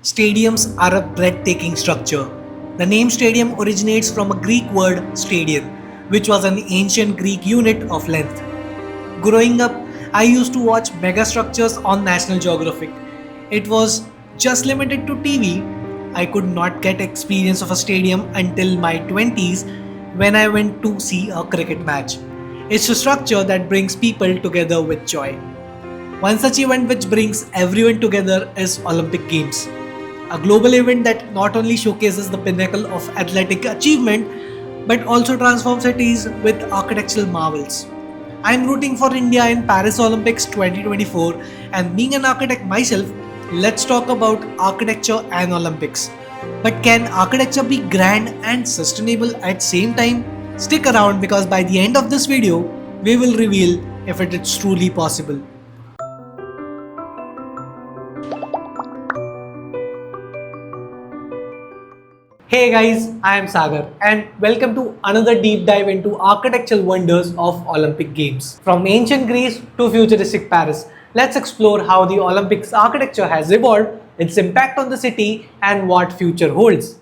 Stadiums are a breathtaking structure. The name stadium originates from a Greek word stadion, which was an ancient Greek unit of length. Growing up, I used to watch megastructures on National Geographic. It was just limited to TV. I could not get experience of a stadium until my 20s when I went to see a cricket match. It's a structure that brings people together with joy. One such event which brings everyone together is Olympic Games, a global event that not only showcases the pinnacle of athletic achievement but also transforms cities with architectural marvels. I'm rooting for India in Paris Olympics 2024, and being an architect myself, let's talk about architecture and Olympics. But can architecture be grand and sustainable at same time? Stick around because by the end of this video, we will reveal if it is truly possible. Hey guys, I am Sagar and welcome to another deep dive into architectural wonders of Olympic Games. From ancient Greece to futuristic Paris, let's explore how the Olympics architecture has evolved, its impact on the city and what future holds.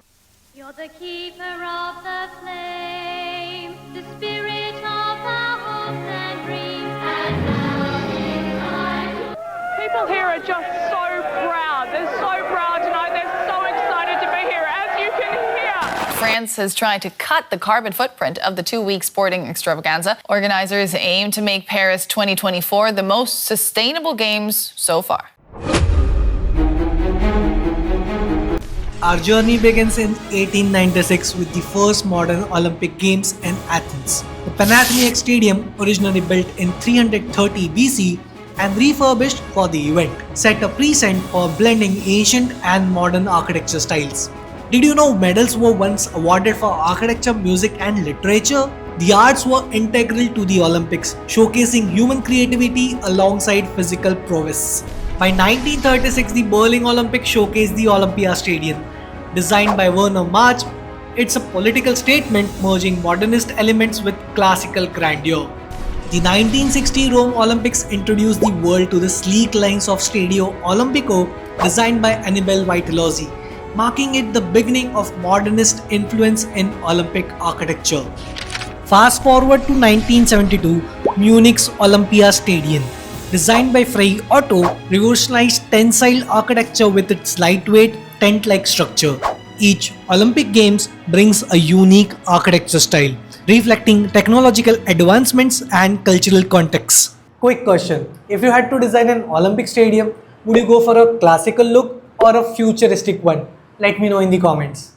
You're the keeper of the flame, the spirit of our hopes and dreams, and now it's time. People here are just so proud. They're so proud tonight. They're so excited to be here, as you can hear. France has tried to cut the carbon footprint of the two-week sporting extravaganza. Organizers aim to make Paris 2024 the most sustainable games so far. Our journey begins in 1896 with the first modern Olympic Games in Athens. The Panathinaikos Stadium, originally built in 330 BC and refurbished for the event, set a precedent for blending ancient and modern architecture styles. Did you know medals were once awarded for architecture, music and literature? The arts were integral to the Olympics, showcasing human creativity alongside physical prowess. By 1936, the Berlin Olympics showcased the Olympia Stadium. Designed by Werner March, it's a political statement merging modernist elements with classical grandeur. The 1960 Rome Olympics introduced the world to the sleek lines of Stadio Olimpico designed by Annibale Vitellozzi, marking it the beginning of modernist influence in Olympic architecture. Fast forward to 1972, Munich's Olympia Stadium. Designed by Frei Otto, revolutionized tensile architecture with its lightweight, tent-like structure. Each Olympic Games brings a unique architecture style, reflecting technological advancements and cultural contexts. Quick question: if you had to design an Olympic stadium, would you go for a classical look or a futuristic one? Let me know in the comments.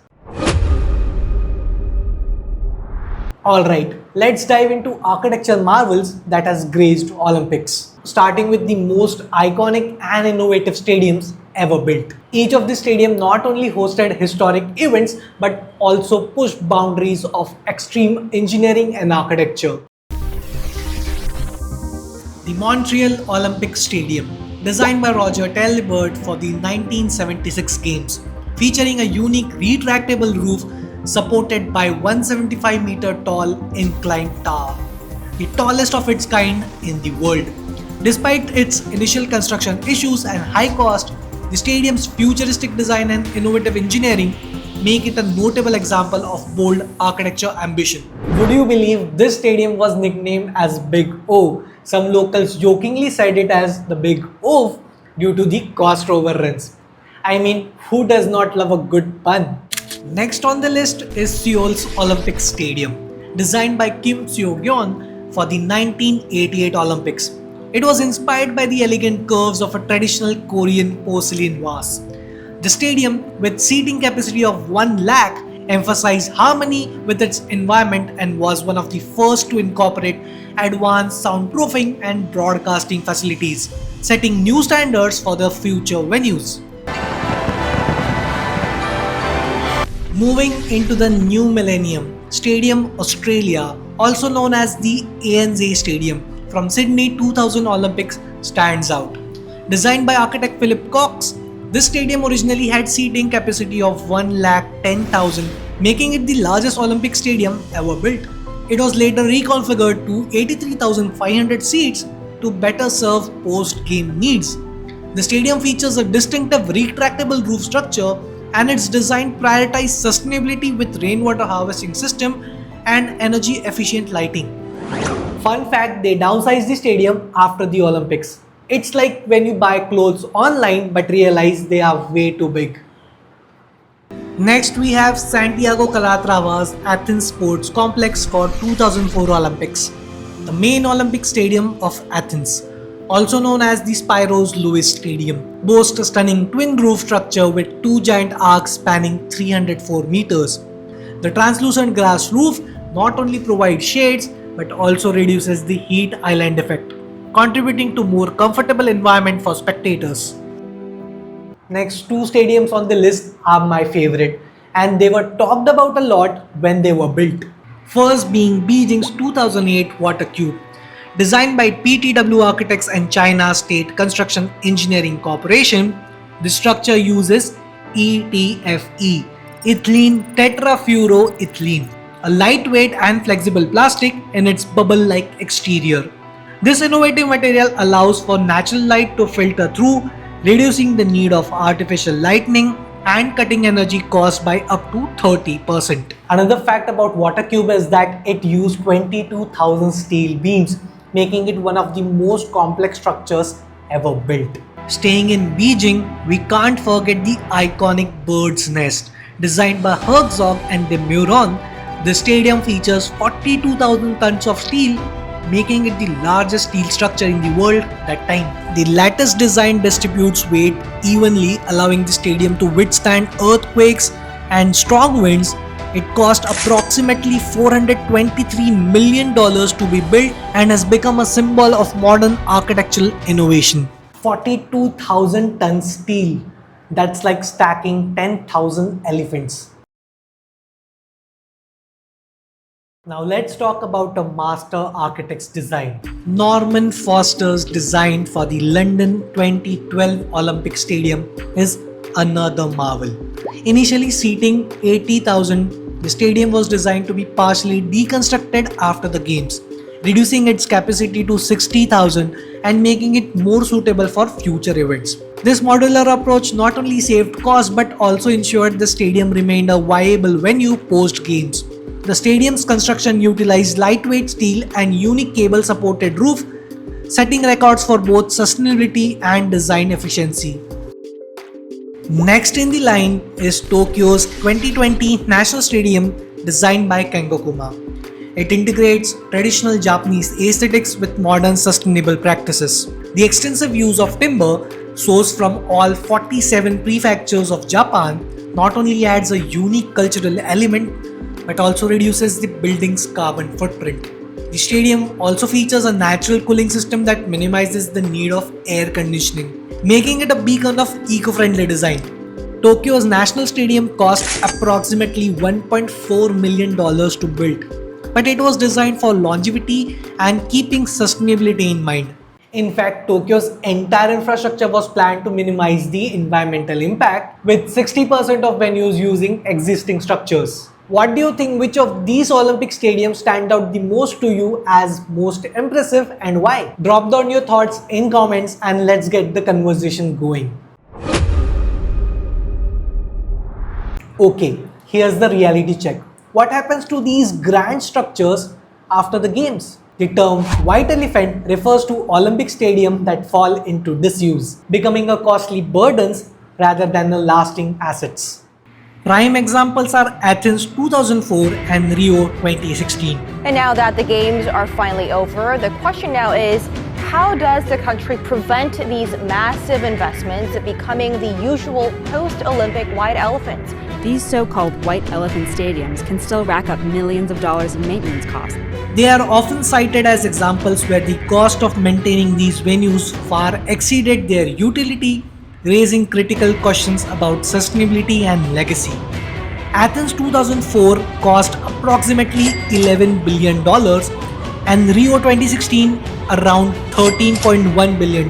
Alright, let's dive into architectural marvels that has graced Olympics. Starting with the most iconic and innovative stadiums ever built. Each of the stadiums not only hosted historic events but also pushed boundaries of extreme engineering and architecture. The Montreal Olympic Stadium, designed by Roger Taillibert for the 1976 Games, featuring a unique retractable roof supported by 175-meter tall inclined tower, the tallest of its kind in the world. Despite its initial construction issues and high cost, the stadium's futuristic design and innovative engineering make it a notable example of bold architecture ambition. Would you believe this stadium was nicknamed as Big O? Some locals jokingly said it as the Big O due to the cost overruns. I mean, who does not love a good pun? Next on the list is Seoul's Olympic Stadium, designed by Kim Seo-gyeon for the 1988 Olympics. It was inspired by the elegant curves of a traditional Korean porcelain vase. The stadium, with seating capacity of 1 lakh, emphasized harmony with its environment and was one of the first to incorporate advanced soundproofing and broadcasting facilities, setting new standards for the future venues. Moving into the new millennium, Stadium Australia, also known as the ANZ Stadium, from Sydney 2000 Olympics, stands out. Designed by architect Philip Cox, this stadium originally had seating capacity of 110,000, making it the largest Olympic stadium ever built. It was later reconfigured to 83,500 seats to better serve post-game needs. The stadium features a distinctive retractable roof structure and its design prioritizes sustainability with rainwater harvesting system and energy efficient lighting. Fun fact, they downsized the stadium after the Olympics. It's like when you buy clothes online but realize they are way too big. Next we have Santiago Calatrava's Athens Sports Complex for 2004 Olympics. The main Olympic stadium of Athens, also known as the Spyros Louis Stadium, boasts a stunning twin roof structure with two giant arcs spanning 304 meters. The translucent glass roof not only provides shades but also reduces the heat island effect, contributing to more comfortable environment for spectators. Next two stadiums on the list are my favorite and they were talked about a lot when they were built. First being Beijing's 2008 Water Cube. Designed by PTW Architects and China State Construction Engineering Corporation, the structure uses ETFE, ethylene tetrafluoroethylene, a lightweight and flexible plastic in its bubble-like exterior. This innovative material allows for natural light to filter through, reducing the need of artificial lighting and cutting energy cost by up to 30%. Another fact about Water Cube is that it used 22,000 steel beams, making it one of the most complex structures ever built. Staying in Beijing, we can't forget the iconic bird's nest. Designed by Herzog and de Meuron, the stadium features 42,000 tons of steel, making it the largest steel structure in the world at that time. The lattice design distributes weight evenly, allowing the stadium to withstand earthquakes and strong winds. It cost approximately $423 million to be built and has become a symbol of modern architectural innovation. 42,000 tons steel. That's like stacking 10,000 elephants. Now let's talk about a master architect's design. Norman Foster's design for the London 2012 Olympic Stadium is another marvel. Initially seating 80,000, the stadium was designed to be partially deconstructed after the games, reducing its capacity to 60,000 and making it more suitable for future events. This modular approach not only saved cost but also ensured the stadium remained a viable venue post-games. The stadium's construction utilized lightweight steel and unique cable-supported roof, setting records for both sustainability and design efficiency. Next in the line is Tokyo's 2020 National Stadium, designed by Kengokuma. It integrates traditional Japanese aesthetics with modern sustainable practices. The extensive use of timber, sourced from all 47 prefectures of Japan, not only adds a unique cultural element but also reduces the building's carbon footprint. The stadium also features a natural cooling system that minimizes the need of air conditioning, making it a beacon of eco-friendly design. Tokyo's national stadium cost approximately $1.4 million to build, but it was designed for longevity and keeping sustainability in mind. In fact, Tokyo's entire infrastructure was planned to minimize the environmental impact, with 60% of venues using existing structures. What do you think, which of these Olympic stadiums stand out the most to you as most impressive and why? Drop down your thoughts in comments and let's get the conversation going. Okay, here's the reality check. What happens to these grand structures after the games? The term white elephant refers to Olympic stadiums that fall into disuse, becoming a costly burdens rather than a lasting assets. Prime examples are Athens 2004 and Rio 2016. And now that the games are finally over, the question now is, how does the country prevent these massive investments becoming the usual post-Olympic white elephants? These so-called white elephant stadiums can still rack up millions of dollars in maintenance costs. They are often cited as examples where the cost of maintaining these venues far exceeded their utility, raising critical questions about sustainability and legacy. Athens 2004 cost approximately $11 billion and Rio 2016 around $13.1 billion.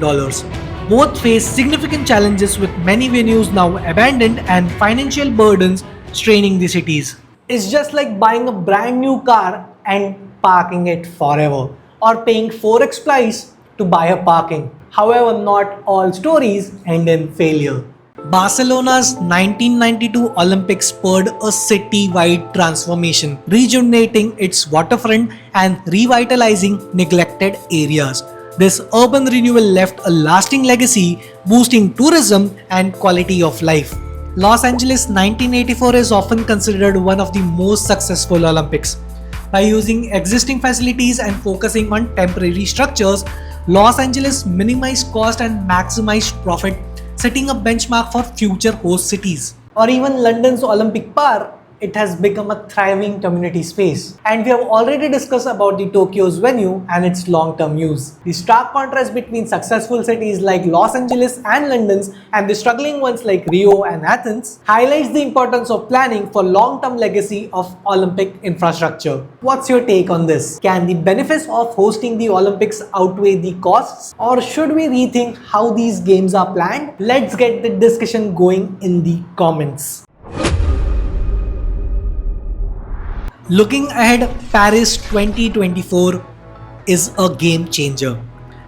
Both face significant challenges with many venues now abandoned and financial burdens straining the cities. It's just like buying a brand new car and parking it forever, or paying 4x price to buy a parking. However, not all stories end in failure. Barcelona's 1992 Olympics spurred a city-wide transformation, rejuvenating its waterfront and revitalizing neglected areas. This urban renewal left a lasting legacy, boosting tourism and quality of life. Los Angeles 1984 is often considered one of the most successful Olympics. By using existing facilities and focusing on temporary structures, Los Angeles minimized cost and maximized profit, setting a benchmark for future host cities. Or even London's Olympic Park, it has become a thriving community space. And we have already discussed about the Tokyo's venue and its long-term use. The stark contrast between successful cities like Los Angeles and London's and the struggling ones like Rio and Athens highlights the importance of planning for long-term legacy of Olympic infrastructure. What's your take on this? Can the benefits of hosting the Olympics outweigh the costs? Or should we rethink how these games are planned? Let's get the discussion going in the comments. Looking ahead, Paris 2024 is a game changer.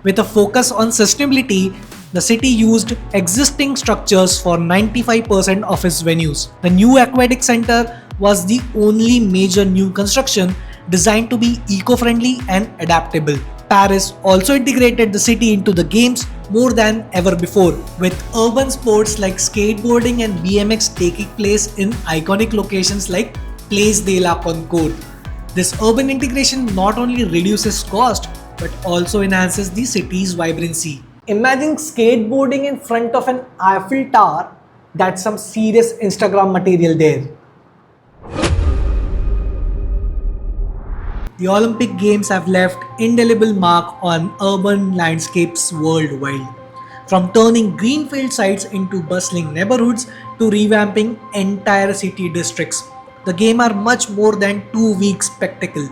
With a focus on sustainability, the city used existing structures for 95% of its venues. The new aquatic center was the only major new construction designed to be eco-friendly and adaptable. Paris also integrated the city into the games more than ever before, with urban sports like skateboarding and BMX taking place in iconic locations like Place de la Concorde. This urban integration not only reduces cost but also enhances the city's vibrancy. Imagine skateboarding in front of an Eiffel Tower. That's some serious Instagram material there. The Olympic Games have left indelible mark on urban landscapes worldwide. From turning greenfield sites into bustling neighborhoods to revamping entire city districts, the games are much more than 2 week spectacle.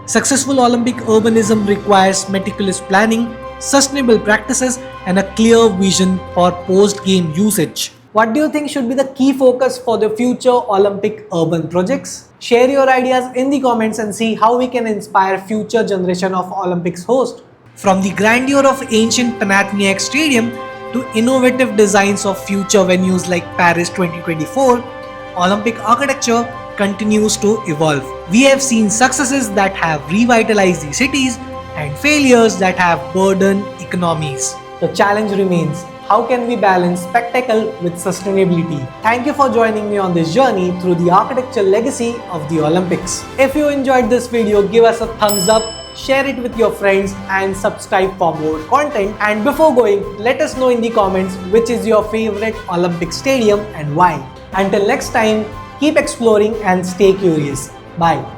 Successful Olympic urbanism requires meticulous planning, sustainable practices, and a clear vision for post-game usage. What do you think should be the key focus for the future Olympic urban projects? Share your ideas in the comments and see how we can inspire future generation of Olympics hosts. From the grandeur of ancient Panathinaikos Stadium to innovative designs of future venues like Paris 2024, Olympic architecture continues to evolve. We have seen successes that have revitalized the cities and failures that have burdened economies. The challenge remains: how can we balance spectacle with sustainability? Thank you for joining me on this journey through the architectural legacy of the Olympics. If you enjoyed this video, give us a thumbs up, share it with your friends and subscribe for more content. And before going, let us know in the comments which is your favorite Olympic stadium and why. Until next time, keep exploring and stay curious. Bye.